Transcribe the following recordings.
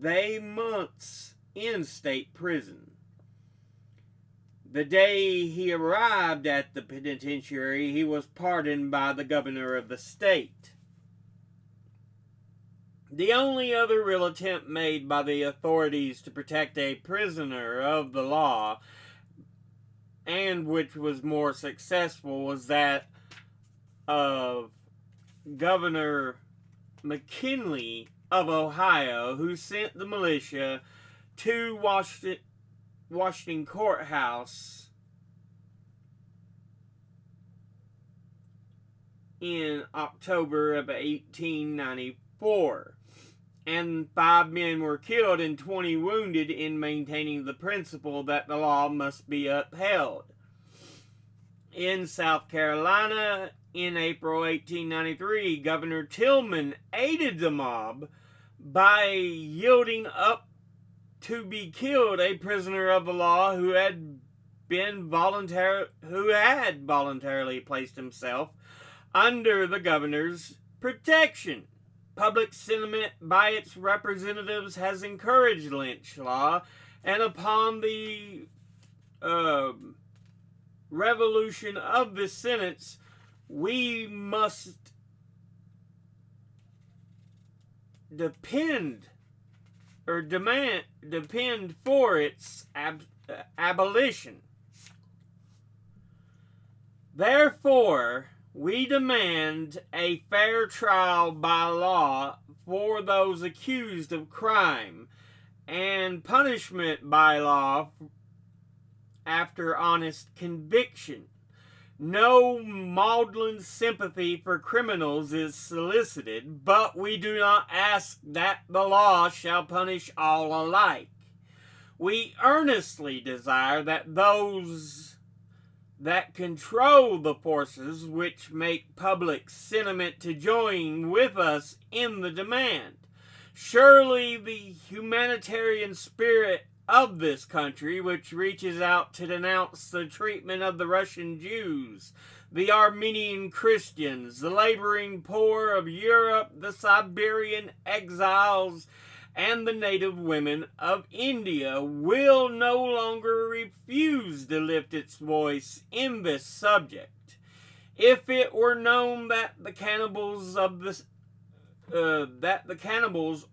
they months in state prison. The day he arrived at the penitentiary, he was pardoned by the governor of the state. The only other real attempt made by the authorities to protect a prisoner of the law, and which was more successful, was that of Governor McKinley of Ohio, who sent the militia to Washington Courthouse in October of 1894. And 5 men were killed and 20 wounded in maintaining the principle that the law must be upheld. In South Carolina, in April 1893, Governor Tillman aided the mob by yielding up to be killed a prisoner of the law who had voluntarily placed himself under the governor's protection. Public sentiment by its representatives has encouraged lynch law, and upon the revolution of this sentence, we must depend for its abolition. Therefore, we demand a fair trial by law for those accused of crime, and punishment by law after honest conviction. No maudlin sympathy for criminals is solicited, but we do not ask that the law shall punish all alike. We earnestly desire that those that control the forces which make public sentiment to join with us in the demand. Surely the humanitarian spirit of this country, which reaches out to denounce the treatment of the Russian Jews, the Armenian Christians, the laboring poor of Europe, the Siberian exiles, and the native women of India, will no longer refuse to lift its voice in this subject. If it were known that the cannibals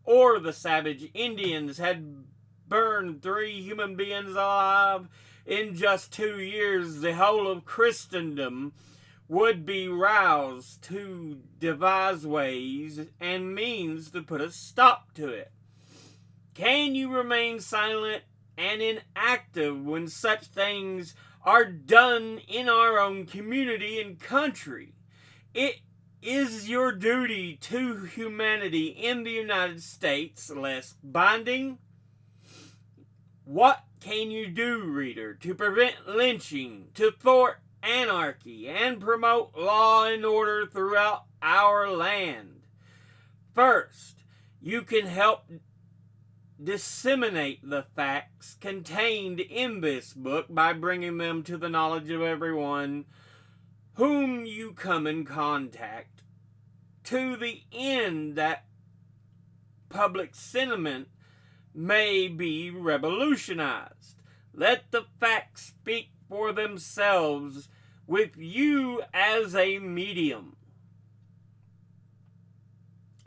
or the savage Indians had burned 3 human beings alive in just 2 years, the whole of Christendom would be roused to devise ways and means to put a stop to it. Can you remain silent and inactive when such things are done in our own community and country? It is your duty to humanity in the United States less binding. What can you do, reader, to prevent lynching, to thwart anarchy, and promote law and order throughout our land? First, you can help disseminate the facts contained in this book by bringing them to the knowledge of everyone whom you come in contact, to the end that public sentiment may be revolutionized. Let the facts speak for themselves with you as a medium.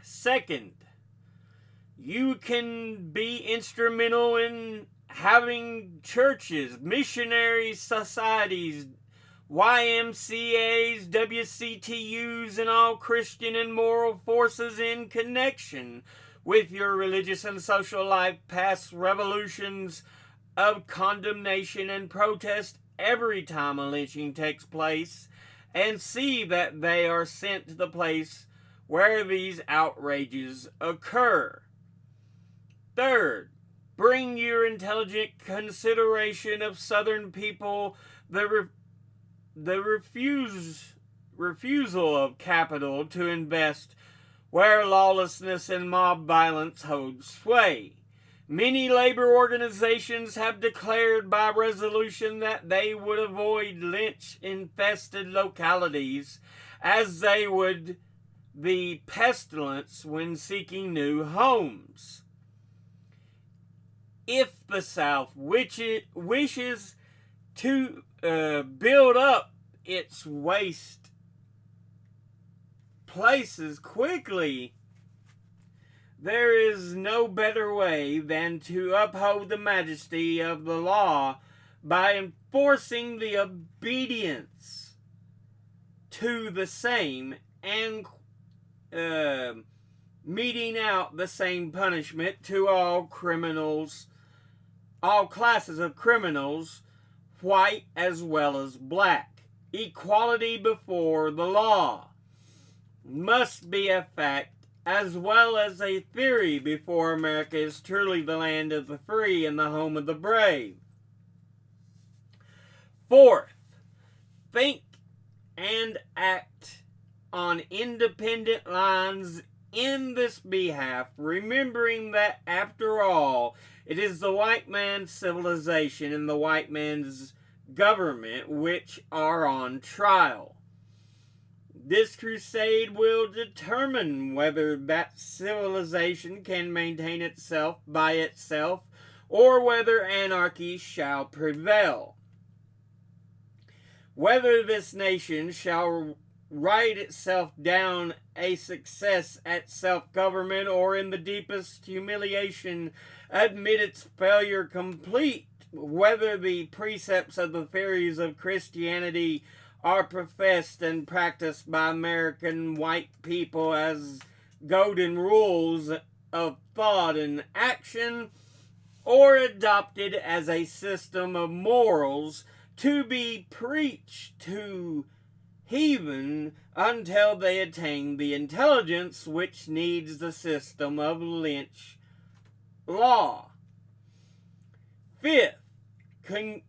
Second, you can be instrumental in having churches, missionary societies, YMCAs, WCTUs, and all Christian and moral forces in connection with your religious and social life pass revolutions of condemnation and protest every time a lynching takes place, and see that they are sent to the place where these outrages occur. Third, bring your intelligent consideration of Southern people the refusal of capital to invest where lawlessness and mob violence hold sway. Many labor organizations have declared by resolution that they would avoid lynch-infested localities as they would the pestilence when seeking new homes. if the South wishes to build up its waste places quickly, there is no better way than to uphold the majesty of the law by enforcing the obedience to the same and meting out the same punishment to all criminals, all classes of criminals, white as well as black. Equality before the law must be a fact as well as a theory before America is truly the land of the free and the home of the brave. Fourth, think and act on independent lines in this behalf, remembering that after all, it is the white man's civilization and the white man's government which are on trial. This crusade will determine whether that civilization can maintain itself by itself or whether anarchy shall prevail. Whether this nation shall write itself down a success at self-government or in the deepest humiliation admit its failure complete, whether the precepts of the theories of Christianity are professed and practiced by American white people as golden rules of thought and action, or adopted as a system of morals to be preached to heathen until they attain the intelligence which needs the system of lynch law. Fifth,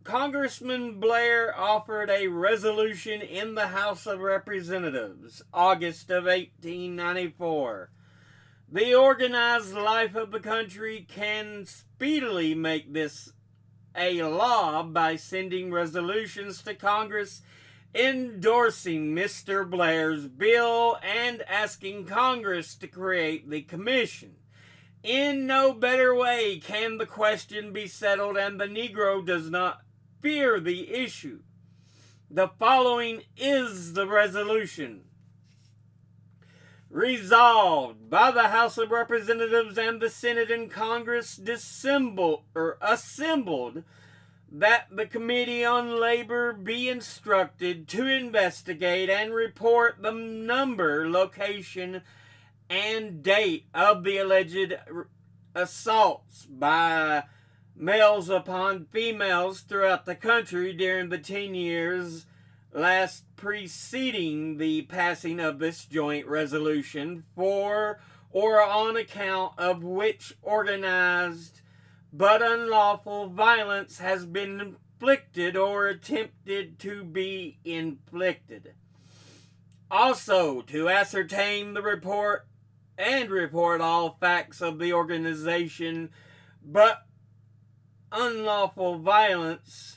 Congressman Blair offered a resolution in the House of Representatives, August of 1894. The organized life of the country can speedily make this a law by sending resolutions to Congress endorsing Mr. Blair's bill and asking Congress to create the commission. In no better way can the question be settled, and the Negro does not fear the issue. The following is the resolution. Resolved by the House of Representatives and the Senate and Congress assembled that the Committee on Labor be instructed to investigate and report the number, location, and date of the alleged assaults by males upon females throughout the country during the 10 years last preceding the passing of this joint resolution, for or on account of which organized but unlawful violence has been inflicted or attempted to be inflicted. Also, to ascertain the report all facts of the organization but unlawful violence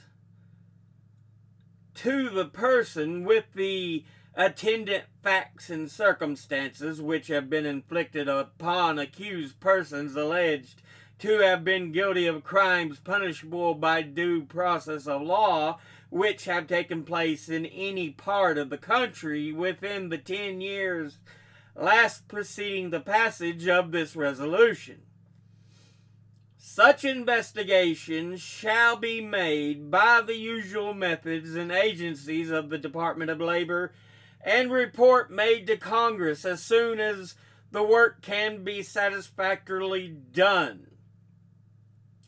to the person with the attendant facts and circumstances which have been inflicted upon accused persons alleged to have been guilty of crimes punishable by due process of law which have taken place in any part of the country within the 10 years last preceding the passage of this resolution. Such investigation shall be made by the usual methods and agencies of the Department of Labor, and report made to Congress as soon as the work can be satisfactorily done,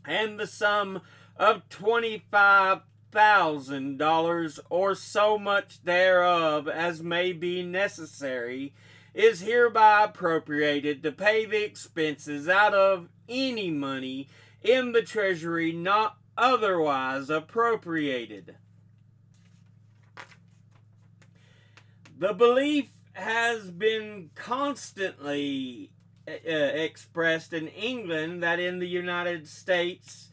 and the sum of $25,000 or so much thereof as may be necessary is hereby appropriated to pay the expenses out of any money in the Treasury not otherwise appropriated. The belief has been constantly expressed in England that in the United States,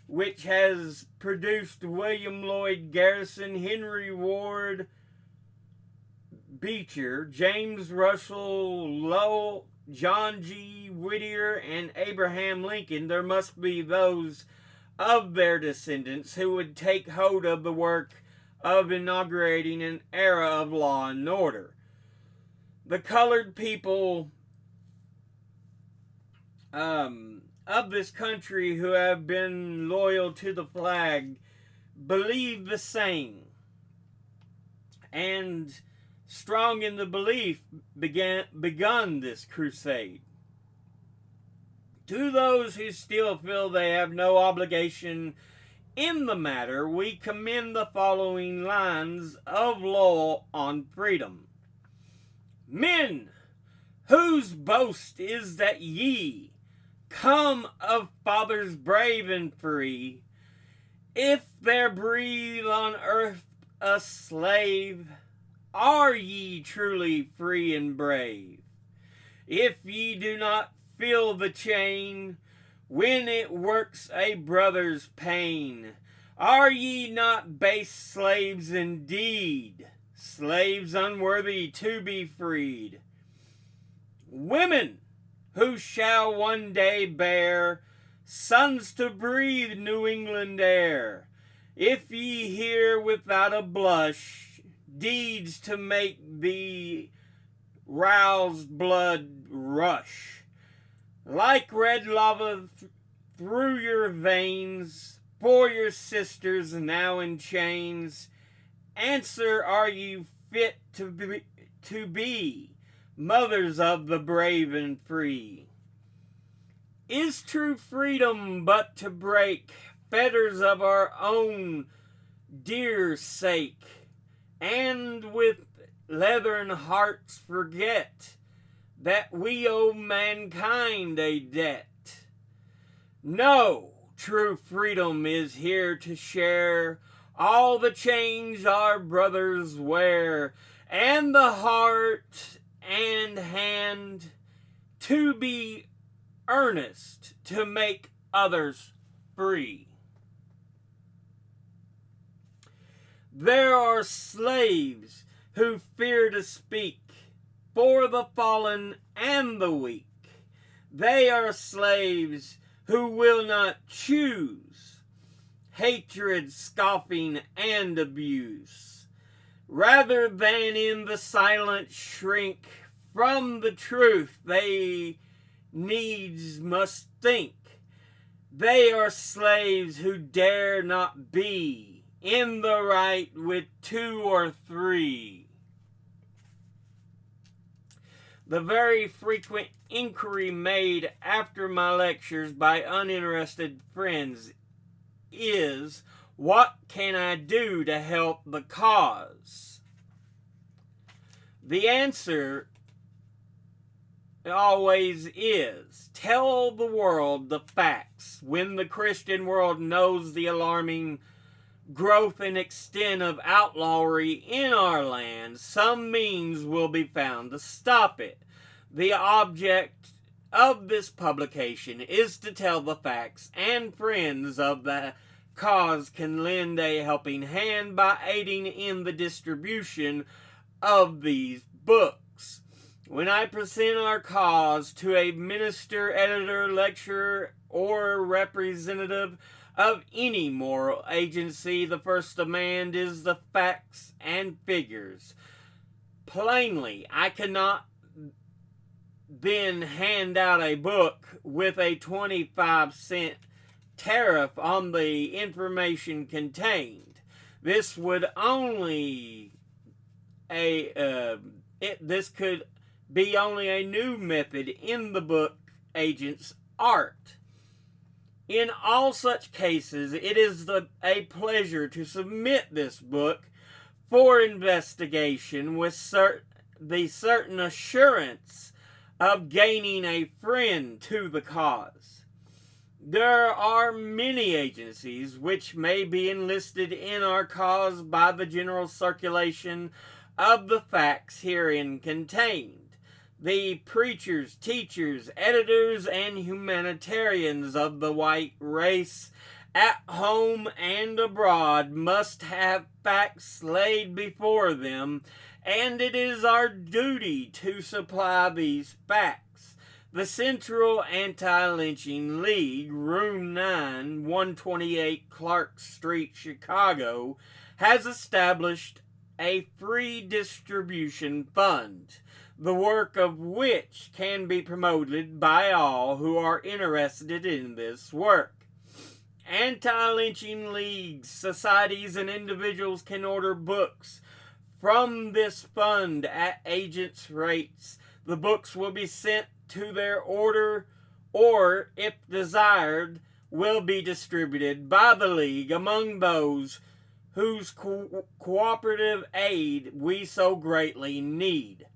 which has produced William Lloyd Garrison, Henry Ward Beecher, James Russell Lowell, John G. Whittier and Abraham Lincoln, there must be those of their descendants who would take hold of the work of inaugurating an era of law and order. The colored people of this country who have been loyal to the flag believe the same, and strong in the belief begun this crusade. To those who still feel they have no obligation in the matter, we commend the following lines of Lowell on freedom. Men, whose boast is that ye come of fathers brave and free, if there breathe on earth a slave, are ye truly free and brave? If ye do not feel the chain when it works a brother's pain, are ye not base slaves indeed, slaves unworthy to be freed? Women, who shall one day bear sons to breathe New England air, if ye hear without a blush deeds to make the roused blood rush, like red lava through your veins, for your sisters now in chains, answer, are you fit to be mothers of the brave and free? Is true freedom but to break fetters of our own dear sake, and with leathern hearts forget that we owe mankind a debt? No, true freedom is here to share all the chains our brothers wear, and the heart and hand to be earnest to make others free. There are slaves who fear to speak for the fallen and the weak. They are slaves who will not choose hatred, scoffing, and abuse. Rather than in the silent shrink from the truth they needs must think, they are slaves who dare not be in the right with two or three. The very frequent inquiry made after my lectures by uninterested friends is, what can I do to help the cause? The answer always is, tell the world the facts. When the Christian world knows the alarming growth and extent of outlawry in our land, some means will be found to stop it. The object of this publication is to tell the facts, and friends of the cause can lend a helping hand by aiding in the distribution of these books. When I present our cause to a minister, editor, lecturer, or representative of any moral agency, the first demand is the facts and figures. Plainly, I cannot then hand out a book with a 25-cent tariff on the information contained. This would only this could be only a new method in the book agent's art. In all such cases, it is a pleasure to submit this book for investigation with the certain assurance of gaining a friend to the cause. There are many agencies which may be enlisted in our cause by the general circulation of the facts herein contained. The preachers, teachers, editors, and humanitarians of the white race at home and abroad must have facts laid before them, and it is our duty to supply these facts. The Central Anti-Lynching League, Room 9, 128 Clark Street, Chicago, has established a free distribution fund, the work of which can be promoted by all who are interested in this work. Anti-lynching leagues, societies, and individuals can order books from this fund at agents' rates. The books will be sent to their order, or, if desired, will be distributed by the league among those whose cooperative aid we so greatly need.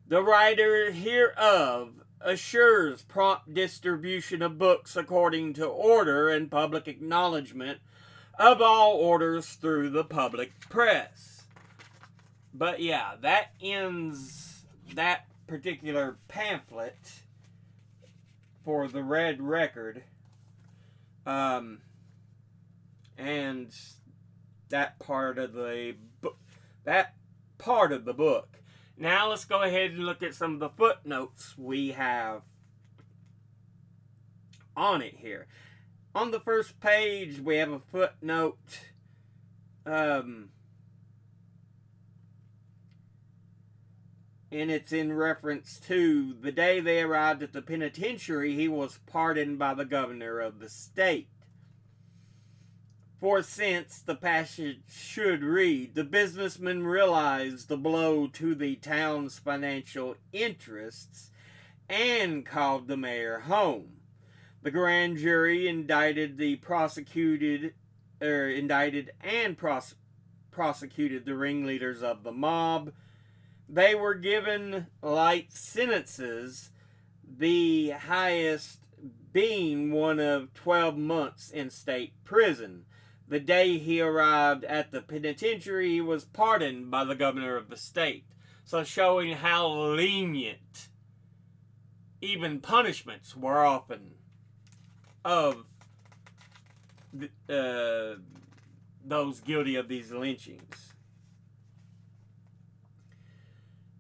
The writer hereof assures prompt distribution of books according to order and public acknowledgement of all orders through the public press. But yeah, that ends that particular pamphlet for the Red Record. And that part of the book. Now let's go ahead and look at some of the footnotes we have on it here. On the first page, we have a footnote. And it's in reference to the day they arrived at the penitentiary, he was pardoned by the governor of the state. For since the passage should read, the businessman realized the blow to the town's financial interests and called the mayor home. The grand jury indicted prosecuted the ringleaders of the mob. They were given light sentences, the highest being one of 12 months in state prison. The day he arrived at the penitentiary, he was pardoned by the governor of the state. So showing how lenient even punishments were often of those guilty of these lynchings.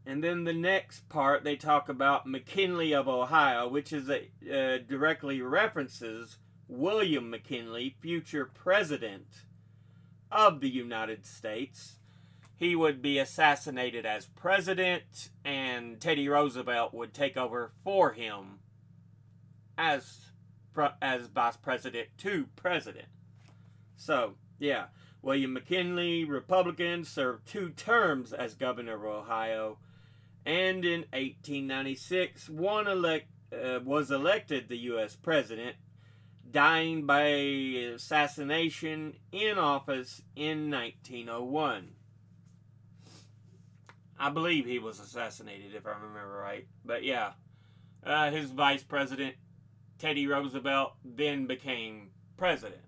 And then the next part, they talk about McKinley of Ohio, which is directly references William McKinley, future president of the United States. He would be assassinated as president, and Teddy Roosevelt would take over for him as vice president to president. So, yeah, William McKinley, Republican, served 2 terms as governor of Ohio, and in 1896 was elected the U.S. president, dying by assassination in office in 1901. I believe he was assassinated, if I remember right. But yeah, his vice president, Teddy Roosevelt, then became president.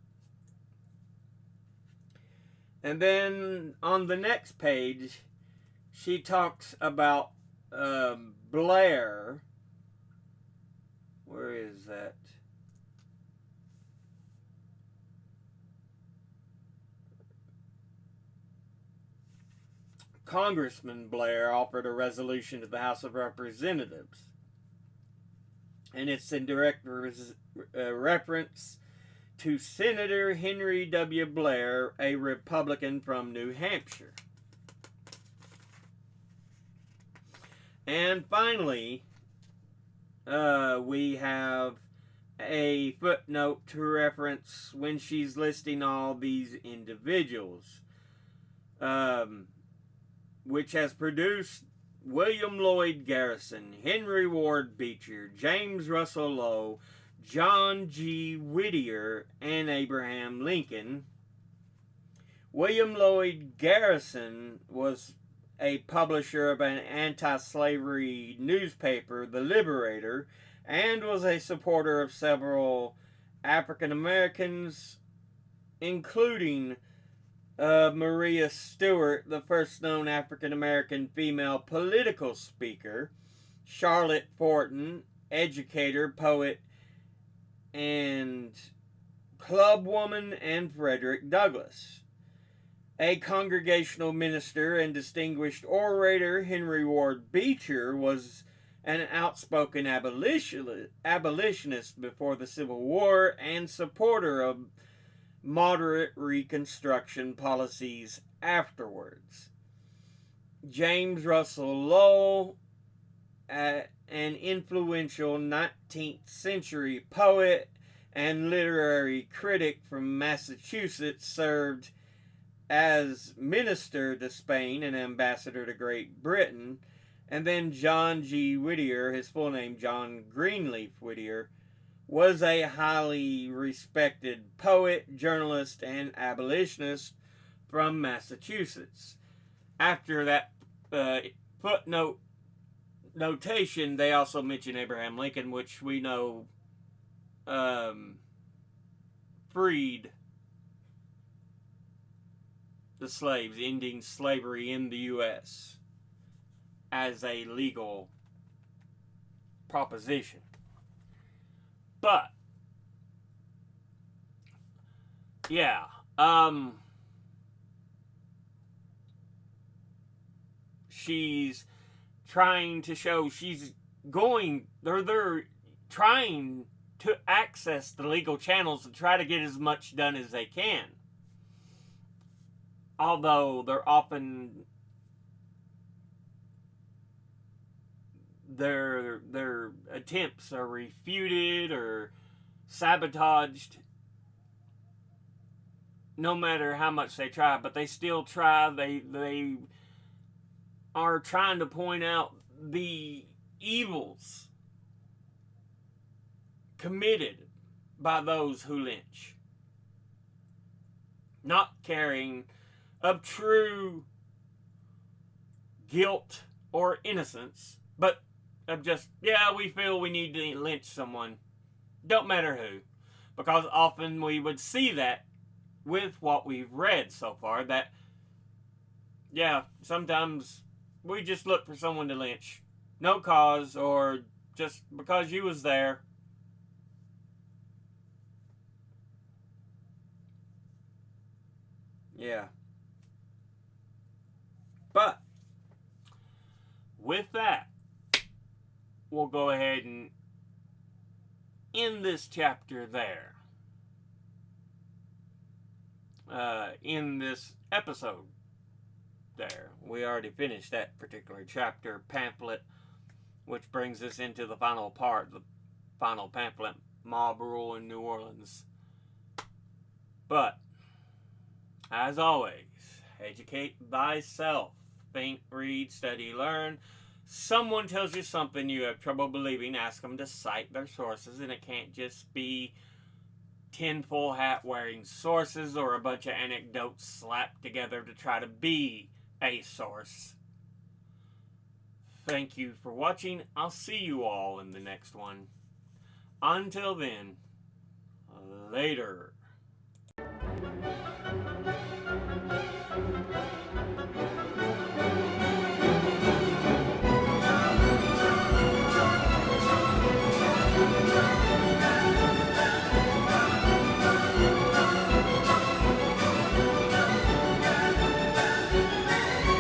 And then on the next page, she talks about Blair. Where is that? Congressman Blair offered a resolution to the House of Representatives. And it's in direct reference to Senator Henry W. Blair, a Republican from New Hampshire. And finally, we have a footnote to reference when she's listing all these individuals, which has produced William Lloyd Garrison, Henry Ward Beecher, James Russell Lowe, John G. Whittier, and Abraham Lincoln. William Lloyd Garrison was a publisher of an anti-slavery newspaper, The Liberator, and was a supporter of several African Americans, including Maria Stewart, the first known African American female political speaker, Charlotte Forten, educator, poet, and clubwoman, and Frederick Douglass. A congregational minister and distinguished orator, Henry Ward Beecher was an outspoken abolitionist before the Civil War and supporter of moderate Reconstruction policies afterwards. James Russell Lowell, an influential 19th century poet and literary critic from Massachusetts, served as minister to Spain and ambassador to Great Britain. And then John G. Whittier, his full name John Greenleaf Whittier, was a highly respected poet, journalist, and abolitionist from Massachusetts. After that footnote notation, they also mention Abraham Lincoln, which we know freed the slaves, ending slavery in the U.S. as a legal proposition. But, yeah, she's trying to show they're trying to access the legal channels to try to get as much done as they can. Although they're often their attempts are refuted or sabotaged no matter how much they try, but they still try. They are trying to point out the evils committed by those who lynch, not caring of true guilt or innocence, but of just, yeah, we feel we need to lynch someone. Don't matter who. Because often we would see that with what we've read so far, that, yeah, sometimes we just look for someone to lynch. No cause, or just because you was there. Yeah. But with that, we'll go ahead and end this chapter there. In this episode there. We already finished that particular chapter, pamphlet, which brings us into the final part, the final pamphlet, mob rule in New Orleans. But, as always, educate thyself. Think, read, study, learn. Someone tells you something you have trouble believing, ask them to cite their sources, and it can't just be tinfoil hat wearing sources or a bunch of anecdotes slapped together to try to be a source. Thank you for watching. I'll see you all in the next one. Until then, later.